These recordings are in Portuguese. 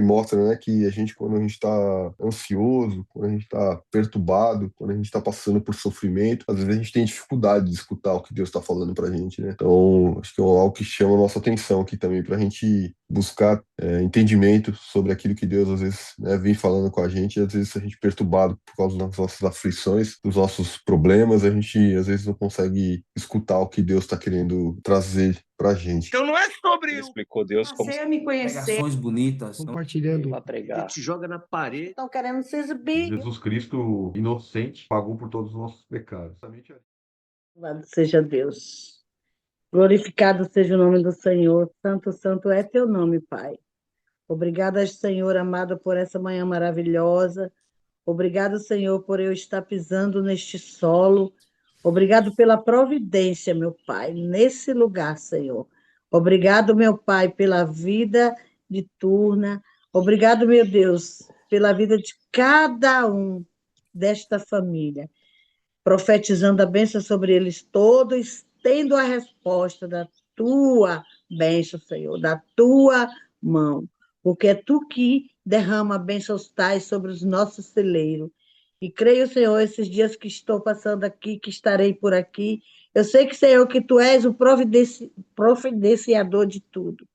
que mostra, né, que a gente, quando a gente está ansioso, quando a gente está perturbado, quando a gente está passando por sofrimento, às vezes a gente tem dificuldade de escutar o que Deus está falando pra gente, né? Então, acho que é algo que chama a nossa atenção aqui também, pra gente buscar entendimento sobre aquilo que Deus, às vezes, né, vem falando com a gente, e às vezes a gente perturbado por causa das nossas aflições, dos nossos problemas, a gente, às vezes, não consegue escutar o que Deus está querendo trazer pra gente. Então não é sobre Ele explicou Deus como Você a me conhecer. Pregações bonitas. Compartilhando. para pregar. te joga na parede. Estão querendo se exibir. Jesus Cristo, inocente, pagou por todos os nossos pecados. Louvado seja Deus. Glorificado seja o nome do Senhor. Santo, santo é teu nome, Pai. Obrigada, Senhor amado, por essa manhã maravilhosa. Obrigado, Senhor, por eu estar pisando neste solo. Obrigado pela providência, meu Pai, nesse lugar, Senhor. Obrigado, meu Pai, pela vida de Turna. Obrigado, meu Deus, pela vida de cada um desta família. Profetizando a bênção sobre eles todos, tendo a resposta da tua bênção, Senhor, da tua mão. Porque é tu que derrama bênçãos tais sobre os nossos celeiros. E creio, Senhor, esses dias que estou passando aqui, que estarei por aqui, eu sei que, Senhor, que tu és o providenciador de tudo.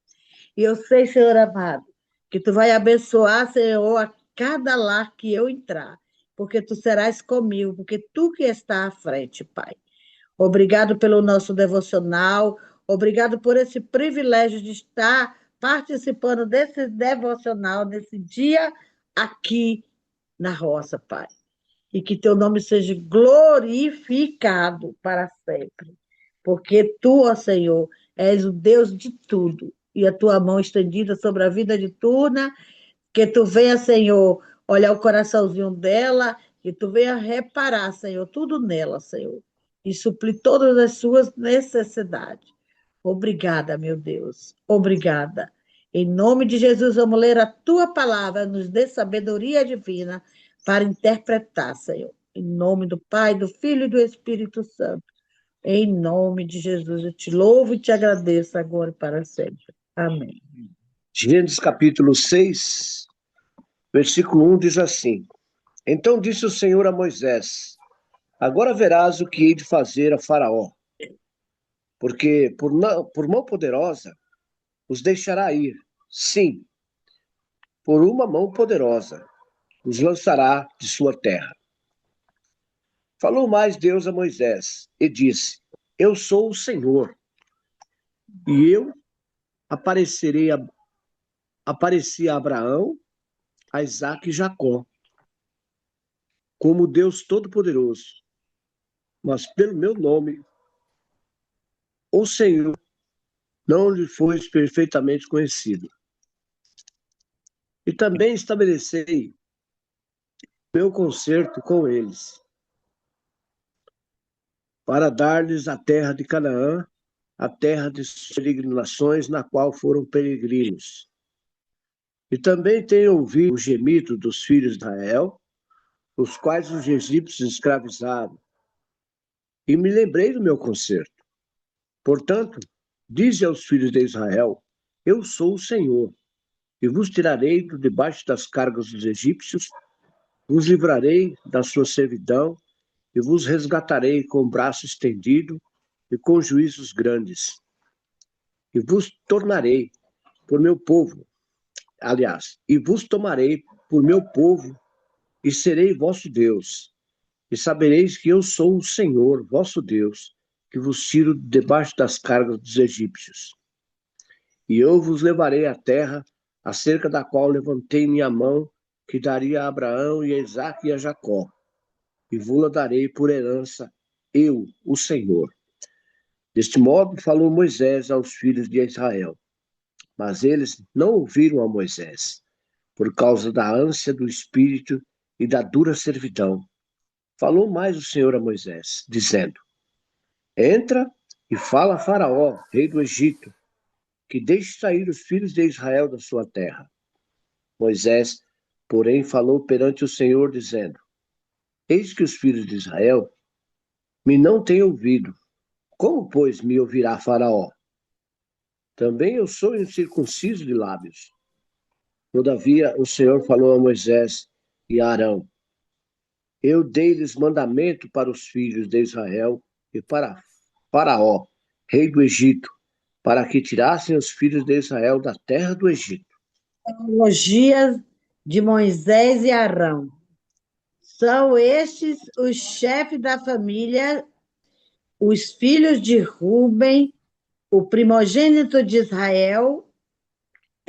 E eu sei, Senhor amado, que tu vai abençoar, Senhor, a cada lar que eu entrar, porque tu serás comigo, porque tu que está à frente, Pai. Obrigado pelo nosso devocional, obrigado por esse privilégio de estar participando desse devocional, nesse dia aqui na roça, Pai. E que teu nome seja glorificado para sempre. Porque tu, ó Senhor, és o Deus de tudo. E a tua mão estendida sobre a vida de Turna, que tu venha, Senhor, olhar o coraçãozinho dela, que tu venha reparar, Senhor, tudo nela, Senhor, e suprir todas as suas necessidades. Obrigada, meu Deus. Obrigada. Em nome de Jesus, vamos ler a tua palavra, nos dê sabedoria divina para interpretar, Senhor. Em nome do Pai, do Filho e do Espírito Santo. Em nome de Jesus, eu te louvo e te agradeço agora e para sempre. Amém. Gênesis capítulo 6, versículo 1 diz assim: Então disse o Senhor a Moisés: Agora verás o que hei de fazer a Faraó, porque por mão poderosa os deixará ir. Sim, por uma mão poderosa os lançará de sua terra. Falou mais Deus a Moisés e disse: Eu sou o Senhor, e eu apareci a Abraão, a Isaque e Jacó, como Deus Todo-Poderoso. Mas pelo meu nome, o Senhor, não lhe foi perfeitamente conhecido. E também estabelecei meu concerto com eles, para dar-lhes a terra de Canaã, a terra de suas peregrinações, na qual foram peregrinos. E também tenho ouvido o gemido dos filhos de Israel, os quais os egípcios escravizaram, e me lembrei do meu concerto. Portanto, dize aos filhos de Israel: Eu sou o Senhor, e vos tirarei do debaixo das cargas dos egípcios, vos livrarei da sua servidão, e vos resgatarei com o braço estendido e com juízos grandes. E vos tornarei por meu povo, e vos tomarei por meu povo, e serei vosso Deus. E sabereis que eu sou o Senhor, vosso Deus, que vos tiro debaixo das cargas dos egípcios. E eu vos levarei à terra, acerca da qual levantei minha mão, que daria a Abraão e a Isaque e a Jacó. E vos-la darei por herança, eu, o Senhor. Deste modo falou Moisés aos filhos de Israel. Mas eles não ouviram a Moisés, por causa da ânsia do espírito e da dura servidão. Falou mais o Senhor a Moisés, dizendo: Entra e fala a Faraó, rei do Egito, que deixe sair os filhos de Israel da sua terra. Moisés, porém, falou perante o Senhor, dizendo: Eis que os filhos de Israel me não têm ouvido. Como, pois, me ouvirá Faraó? Também eu sou incircunciso de lábios. Todavia, o Senhor falou a Moisés e a Arão: Eu dei-lhes mandamento para os filhos de Israel e para Faraó, rei do Egito, para que tirassem os filhos de Israel da terra do Egito. Genealogias de Moisés e Arão. São estes os chefes da família, os filhos de Ruben, o primogênito de Israel,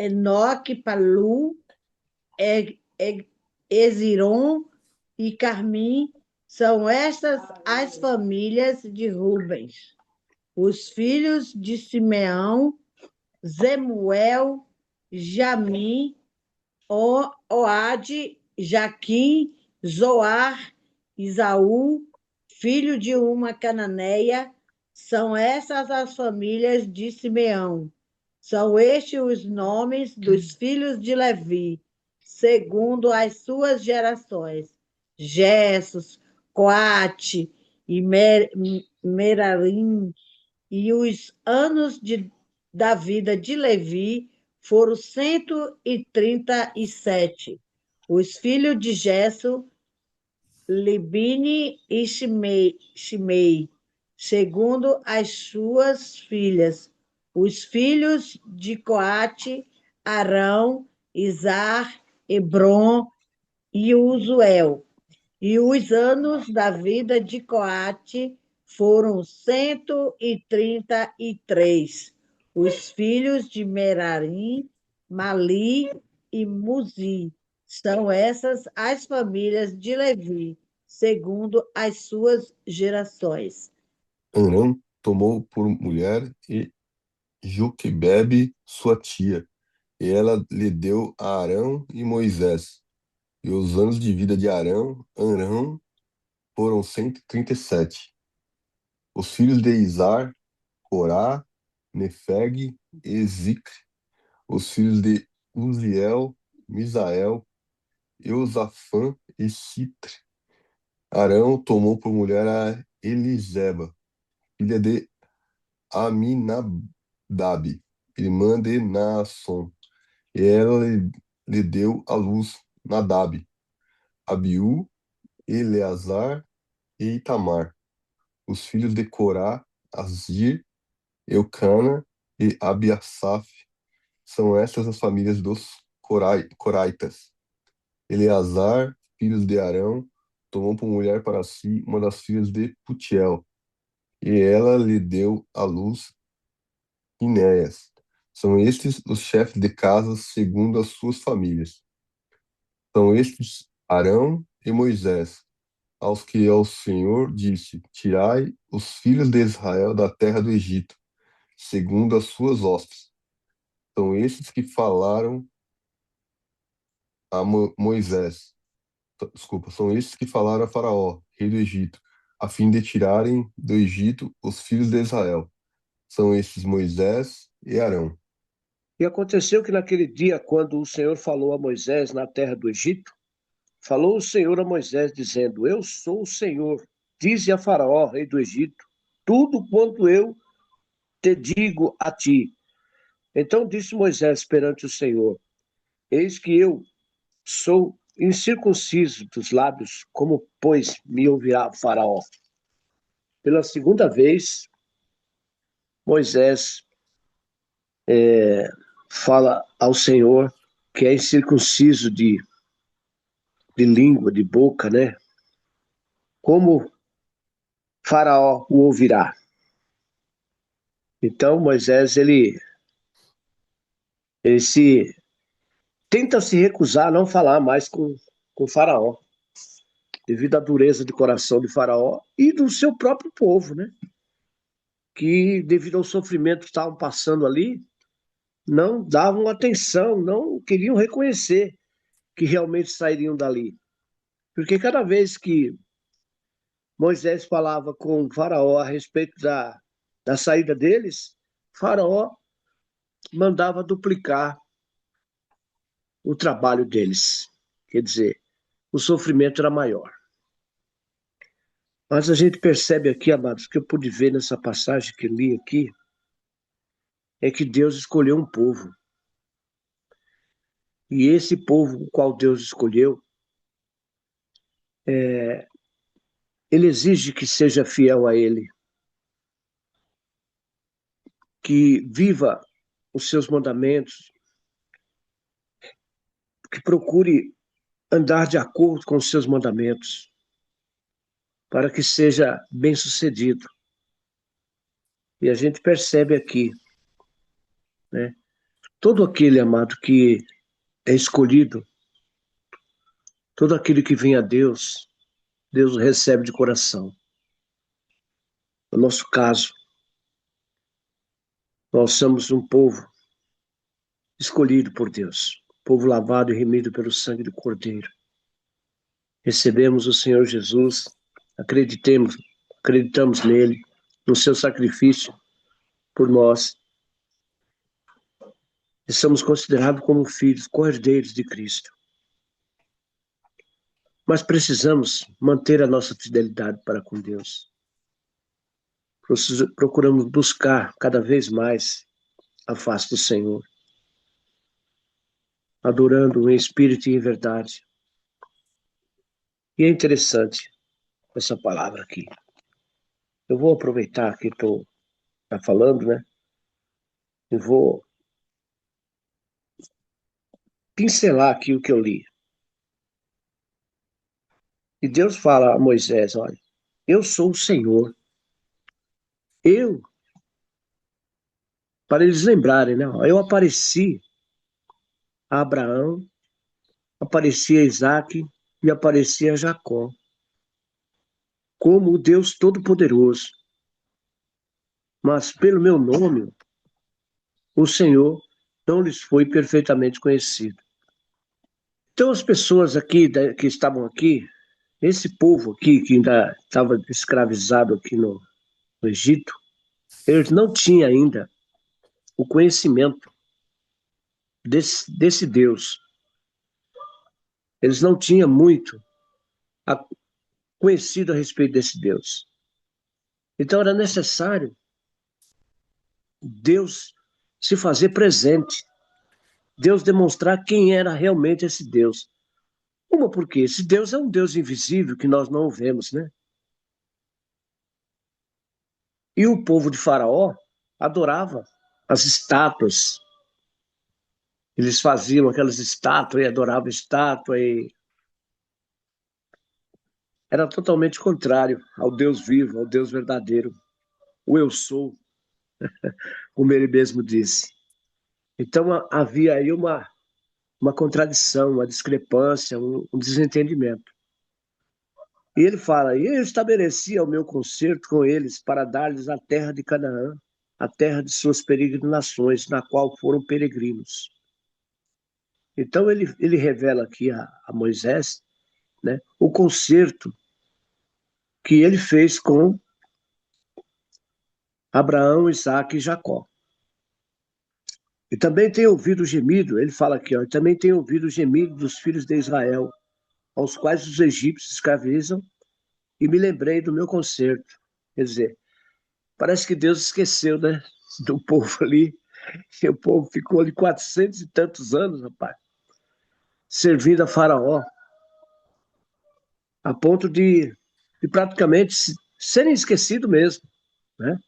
Enoque, Palu, Eziron e Carmim. São estas as famílias de Rubens. Os filhos de Simeão, Zemuel, Jamim, Oade, Jaquim, Zoar, Isaú, filho de uma cananeia. São essas as famílias de Simeão. São estes os nomes dos filhos de Levi, segundo as suas gerações: Gessos, Coate e Merarim. E os anos da vida de Levi foram 137. Os filhos de Gesso, Libine e Shimei, segundo as suas filhas. Os filhos de Coate, Arão, Izar, Hebron e Uzuel. E os anos da vida de Coate foram 133. Os filhos de Merarim, Mali e Muzi. São essas as famílias de Levi, segundo as suas gerações. Arão tomou por mulher e Joquebebe, sua tia, e ela lhe deu a Arão e Moisés. E os anos de vida de Arão foram 137. Os filhos de Izar, Corá, Nefeg e Zicre. Os filhos de Uziel, Misael, Eusafã e Sitre. Arão tomou por mulher a Eliseba, filha de Aminadab, irmã de Naasson. E ela lhe deu à luz Nadab, Abiú, Eleazar e Itamar. Os filhos de Corá, Azir, Eucana e Abiasaf. São estas as famílias dos Coraitas. Eleazar, filhos de Arão, tomou por mulher para si uma das filhas de Putiel, e ela lhe deu à luz Finéias. São estes os chefes de casas segundo as suas famílias. São estes Arão e Moisés, aos que o Senhor disse: Tirai os filhos de Israel da terra do Egito, segundo as suas hostes. São estes que falaram a Moisés. Desculpa, são estes que falaram a Faraó, rei do Egito, a fim de tirarem do Egito os filhos de Israel. São estes Moisés e Arão. E aconteceu que naquele dia, quando o Senhor falou a Moisés na terra do Egito, falou o Senhor a Moisés, dizendo: Eu sou o Senhor, dize a Faraó, rei do Egito, tudo quanto eu te digo a ti. Então disse Moisés perante o Senhor: Eis que eu sou incircunciso dos lábios, como, pois, me ouvirá Faraó? Pela segunda vez, Moisés fala ao Senhor que é incircunciso de língua, de boca, né? Como Faraó o ouvirá? Então Moisés ele tenta se recusar a não falar mais com Faraó, devido à dureza de coração de Faraó e do seu próprio povo, né? Que devido ao sofrimento que estavam passando ali, não davam atenção, não queriam reconhecer que realmente sairiam dali. Porque cada vez que Moisés falava com Faraó a respeito da saída deles, Faraó mandava duplicar o trabalho deles. Quer dizer, o sofrimento era maior. Mas a gente percebe aqui, amados, que eu pude ver nessa passagem que li aqui, é que Deus escolheu um povo. E esse povo, o qual Deus escolheu, ele exige que seja fiel a ele, que viva os seus mandamentos, que procure andar de acordo com os seus mandamentos, para que seja bem-sucedido. E a gente percebe aqui, né? Todo aquele, amado, que é escolhido, todo aquele que vem a Deus, Deus o recebe de coração. No nosso caso, nós somos um povo escolhido por Deus, povo lavado e remido pelo sangue do Cordeiro. Recebemos o Senhor Jesus, acreditamos nele, no seu sacrifício por nós, e somos considerados como filhos, cordeiros de Cristo. Mas precisamos manter a nossa fidelidade para com Deus. Procuramos buscar cada vez mais a face do Senhor, adorando em espírito e em verdade. E é interessante essa palavra aqui. Eu vou aproveitar que estou falando, né? E vou pincelar aqui o que eu li. E Deus fala a Moisés, olha, eu sou o Senhor. Eu, para eles lembrarem, né? Eu apareci a Abraão, apareci a Isaac e apareci a Jacó, como o Deus Todo-Poderoso. Mas pelo meu nome, o Senhor não lhes foi perfeitamente conhecido. Então as pessoas aqui, que estavam aqui, esse povo aqui, que ainda estava escravizado aqui no Egito, eles não tinham ainda o conhecimento desse Deus. Eles não tinham muito conhecido a respeito desse Deus. Então era necessário Deus se fazer presente, Deus demonstrar quem era realmente esse Deus. Uma, porque esse Deus é um Deus invisível que nós não o vemos, né? E o povo de Faraó adorava as estátuas. Eles faziam aquelas estátuas e adoravam estátua e era totalmente contrário ao Deus vivo, ao Deus verdadeiro. O eu sou, como ele mesmo disse. Então havia aí uma contradição, uma discrepância, um desentendimento. E ele fala, e eu estabelecia o meu concerto com eles para dar-lhes a terra de Canaã, a terra de suas peregrinações, na qual foram peregrinos. Então ele revela aqui a Moisés, né, o concerto que ele fez com Abraão, Isaque e Jacó. E também tem ouvido o gemido, ele fala aqui, ó, e também tem ouvido o gemido dos filhos de Israel, aos quais os egípcios escravizam, e me lembrei do meu concerto. Quer dizer, parece que Deus esqueceu, né, do povo ali, e o povo ficou ali 400 e tantos anos, rapaz, servindo a Faraó, a ponto de praticamente serem esquecidos mesmo, né?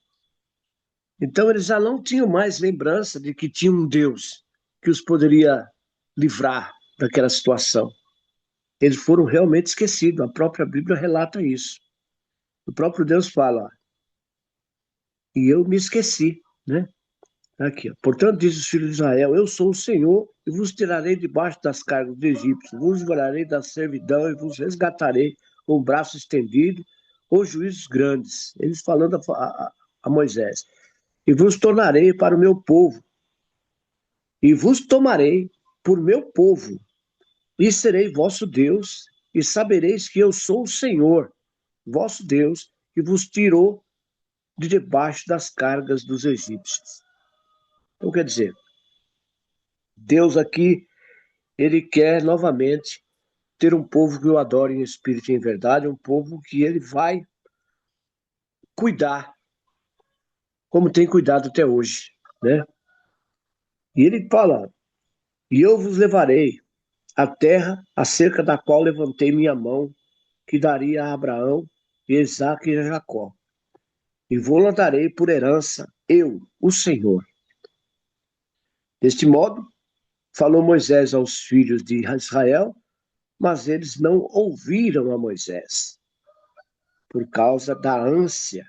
Então eles já não tinham mais lembrança de que tinha um Deus que os poderia livrar daquela situação. Eles foram realmente esquecidos, a própria Bíblia relata isso. O próprio Deus fala, e eu me esqueci, né? Aqui, ó. Portanto, diz os filhos de Israel, eu sou o Senhor e vos tirarei debaixo das cargas do Egito, vos livrarei da servidão e vos resgatarei com o braço estendido, com juízos grandes. Eles falando a Moisés. E vos tornarei para o meu povo, e vos tomarei por meu povo, e serei vosso Deus, e sabereis que eu sou o Senhor, vosso Deus, que vos tirou de debaixo das cargas dos egípcios. Então, quer dizer, Deus aqui, ele quer novamente ter um povo que o adore em espírito e em verdade, um povo que ele vai cuidar, como tem cuidado até hoje, né? E ele fala, E eu vos levarei à terra acerca da qual levantei minha mão, que daria a Abraão, e a Isaque e a Jacó. E vou-la darei por herança, eu, o Senhor. Deste modo, falou Moisés aos filhos de Israel, mas eles não ouviram a Moisés, por causa da ânsia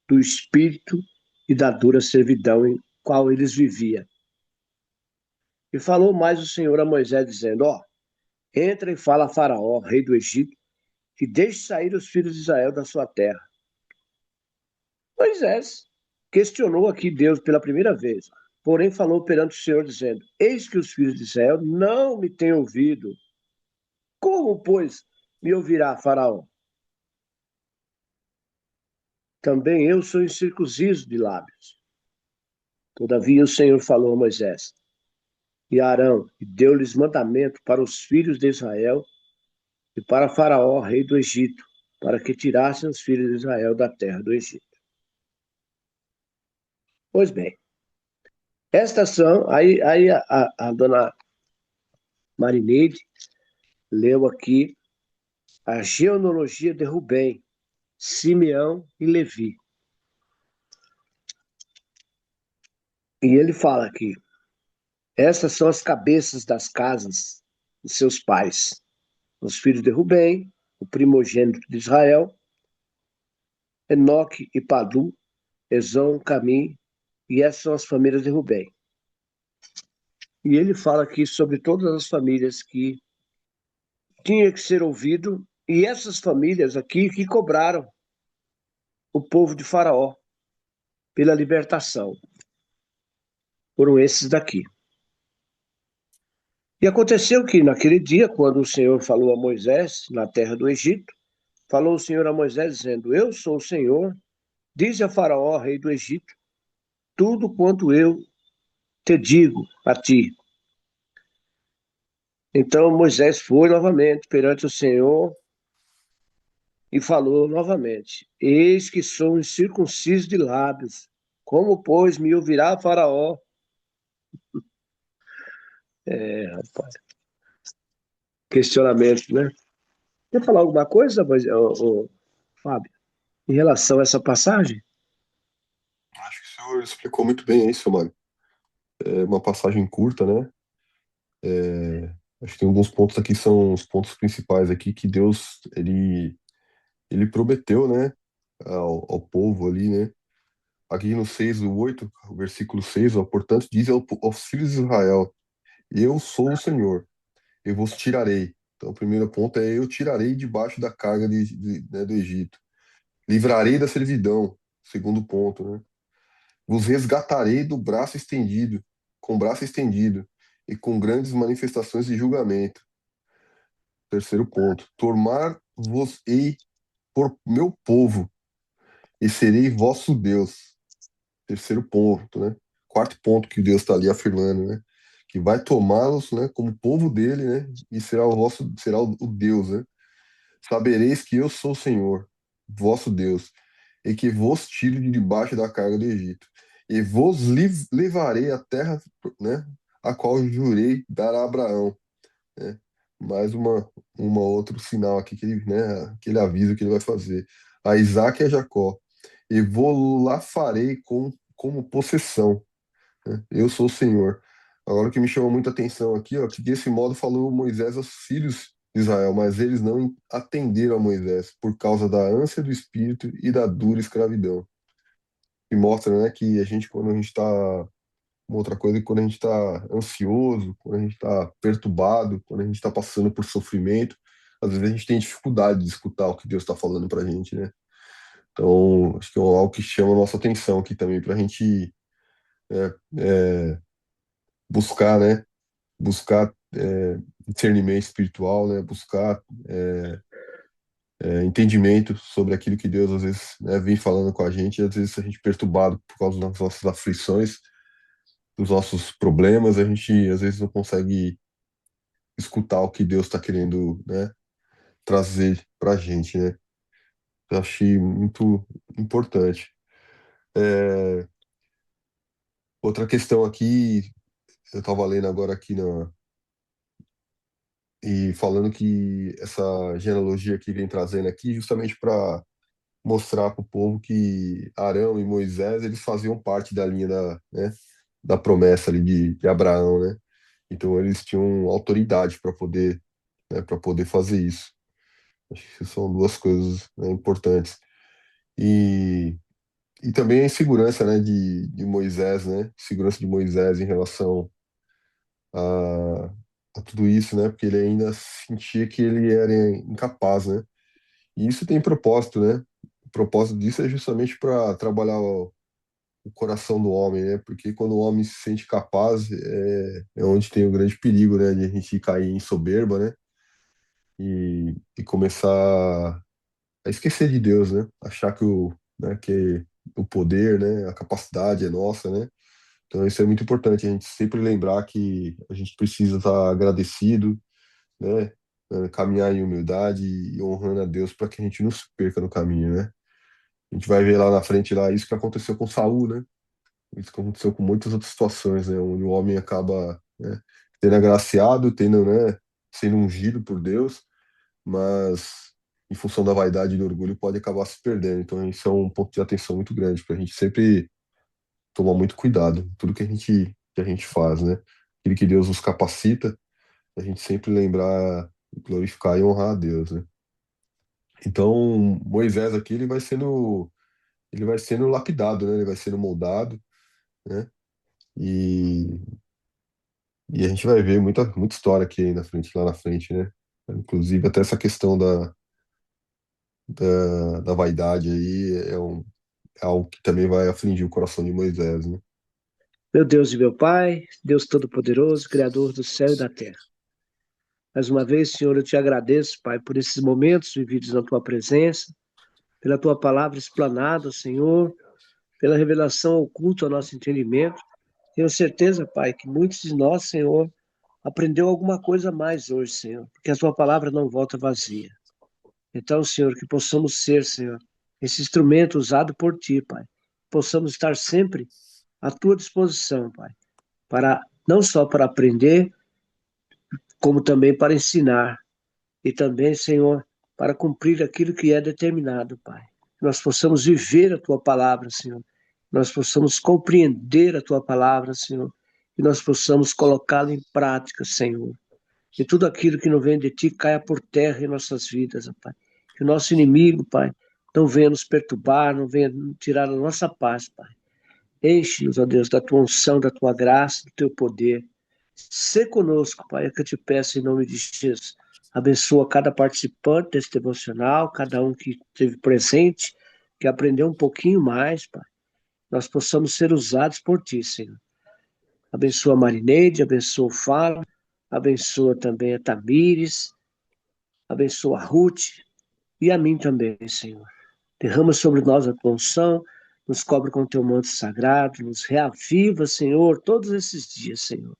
do espírito e da dura servidão em qual eles viviam. E falou mais o Senhor a Moisés, dizendo: Ó, entra e fala a Faraó, rei do Egito, que deixe sair os filhos de Israel da sua terra. Moisés questionou aqui Deus pela primeira vez, porém falou perante o Senhor, dizendo: Eis que os filhos de Israel não me têm ouvido. Como, pois, me ouvirá Faraó? Também eu sou incircunciso de lábios. Todavia o Senhor falou a Moisés e a Arão, e deu-lhes mandamento para os filhos de Israel e para Faraó, rei do Egito, para que tirassem os filhos de Israel da terra do Egito. Pois bem, estas são. Aí a dona Marineide leu aqui a genealogia de Rubem, Simeão e Levi. E ele fala aqui: essas são as cabeças das casas de seus pais. Os filhos de Rubem, o primogênito de Israel, Enoque e Padu, Ezão, Camim, e essas são as famílias de Rubem. E ele fala aqui sobre todas as famílias que tinha que ser ouvido, e essas famílias aqui que cobraram o povo de Faraó pela libertação. Foram esses daqui. E aconteceu que naquele dia, quando o Senhor falou a Moisés na terra do Egito, falou o Senhor a Moisés dizendo: Eu sou o Senhor, dize a Faraó, rei do Egito, tudo quanto eu te digo a ti. Então Moisés foi novamente perante o Senhor e falou novamente: Eis que sou incircunciso de lábios. Como, pois, me ouvirá Faraó? Rapaz, questionamento, né? Quer falar alguma coisa, Fábio, em relação a essa passagem? Acho que o senhor explicou muito bem isso, mano. É uma passagem curta, né? Acho que tem alguns pontos aqui, são os pontos principais aqui que Deus, ele prometeu, né? Ao povo ali, né? Aqui no 6, o 8, o versículo 6, ó, portanto, diz aos filhos de Israel: Eu sou o Senhor, eu vos tirarei. Então, o primeiro ponto é: eu tirarei debaixo da carga né, do Egito. Livrarei da servidão. Segundo ponto, né? Vos resgatarei do braço estendido, com braço estendido, e com grandes manifestações de julgamento. Terceiro ponto: Tornar-vos-ei por meu povo, e serei vosso Deus. Terceiro ponto, né? Quarto ponto que Deus está ali afirmando, né? Que vai tomá-los, né, como povo dele, né? E será será o Deus, né? Sabereis que eu sou o Senhor, vosso Deus, e que vos tiro de debaixo da carga do Egito, e vos levarei à terra, né, a qual jurei dar a Abraão, né? Mais uma outro sinal aqui que ele, né, aquele aviso que ele vai fazer a Isaque e a Jacó, e vou lá farei como possessão, né? Eu sou o Senhor. Agora o que me chamou muita atenção aqui, ó, que desse modo falou Moisés aos filhos de Israel, mas eles não atenderam a Moisés por causa da ânsia do espírito e da dura escravidão. E mostra, né, que a gente, quando a gente está, uma outra coisa, é quando a gente está ansioso, quando a gente está perturbado, quando a gente está passando por sofrimento, às vezes a gente tem dificuldade de escutar o que Deus está falando para a gente, né? Então, acho que é algo que chama a nossa atenção aqui também, para a gente é, buscar, né? Buscar discernimento espiritual, né? Buscar entendimento sobre aquilo que Deus às vezes, né, vem falando com a gente, e às vezes a gente perturbado por causa das nossas aflições, dos nossos problemas, a gente às vezes não consegue escutar o que Deus está querendo, né, trazer para a gente, né? Eu achei muito importante. É, outra questão aqui eu estava lendo agora aqui e falando que essa genealogia que vem trazendo aqui, justamente para mostrar para o povo que Arão e Moisés, eles faziam parte da linha né, da promessa ali de Abraão, né? Então eles tinham autoridade para poder fazer isso. Acho que são duas coisas, né, importantes. E, e também a insegurança, né, de Moisés, né? Segurança de Moisés em relação a, a tudo isso, né? Porque ele ainda sentia que ele era incapaz, né? E isso tem propósito, né? O propósito disso é justamente para trabalhar o coração do homem, né? Porque quando o homem se sente capaz, é onde tem o grande perigo, né? De a gente cair em soberba, né? E começar a esquecer de Deus, né? Achar que o poder, né? A capacidade é nossa, né? Então isso é muito importante, a gente sempre lembrar que a gente precisa estar agradecido, né? Caminhar em humildade e honrando a Deus para que a gente não se perca no caminho, né? A gente vai ver lá na frente lá isso que aconteceu com Saul, né? Isso que aconteceu com muitas outras situações, né? Onde o homem acaba, né, sendo agraciado, tendo, né, sendo ungido por Deus, mas em função da vaidade e do orgulho pode acabar se perdendo. Então isso é um ponto de atenção muito grande para a gente sempre tomar muito cuidado em tudo que a gente faz, né? Aquilo que Deus nos capacita, a gente sempre lembrar, glorificar e honrar a Deus, né? Então Moisés aqui ele vai sendo lapidado, né? Ele vai sendo moldado, né? E, e a gente vai ver muita história aqui aí na frente, lá na frente, né? Inclusive até essa questão da vaidade aí é algo que também vai afligir o coração de Moisés, né? Meu Deus e meu Pai, Deus Todo-Poderoso, Criador do céu e da terra. Mais uma vez, Senhor, eu te agradeço, Pai, por esses momentos vividos na tua presença, pela tua palavra explanada, Senhor, pela revelação oculta ao nosso entendimento. Tenho certeza, Pai, que muitos de nós, Senhor, aprendeu alguma coisa a mais hoje, Senhor, porque a tua palavra não volta vazia. Então, Senhor, que possamos ser, Senhor, esse instrumento usado por ti, Pai. Possamos estar sempre à tua disposição, Pai, para não só para aprender, como também para ensinar e também, Senhor, para cumprir aquilo que é determinado, Pai. Que nós possamos viver a tua palavra, Senhor. Que nós possamos compreender a tua palavra, Senhor. Que nós possamos colocá-la em prática, Senhor. Que tudo aquilo que não vem de ti caia por terra em nossas vidas, ó Pai. Que o nosso inimigo, Pai, não venha nos perturbar, não venha tirar a nossa paz, Pai. Enche-nos, ó Deus, da tua unção, da tua graça, do teu poder. Sê conosco, Pai, é que eu te peço em nome de Jesus. Abençoa cada participante desse devocional, cada um que esteve presente, que aprendeu um pouquinho mais, Pai. Nós possamos ser usados por ti, Senhor. Abençoa a Marineide, abençoa o Fábio, abençoa também a Tamires, abençoa a Ruth e a mim também, Senhor. Derrama sobre nós a tua unção, nos cobre com o teu manto sagrado, nos reaviva, Senhor, todos esses dias, Senhor.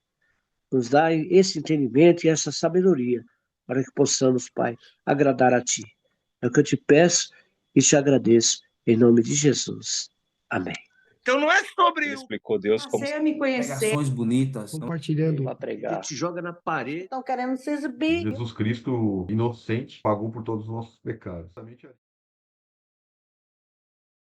Nos dá esse entendimento e essa sabedoria para que possamos, Pai, agradar a Ti. É o que eu te peço e te agradeço, em nome de Jesus. Amém. Então não é sobre Ele explicou Deus como Você me conhecer. pregações bonitas. compartilhando. Para pregar. Te joga na parede. Estão querendo se exibir. Jesus Cristo, inocente, pagou por todos os nossos pecados.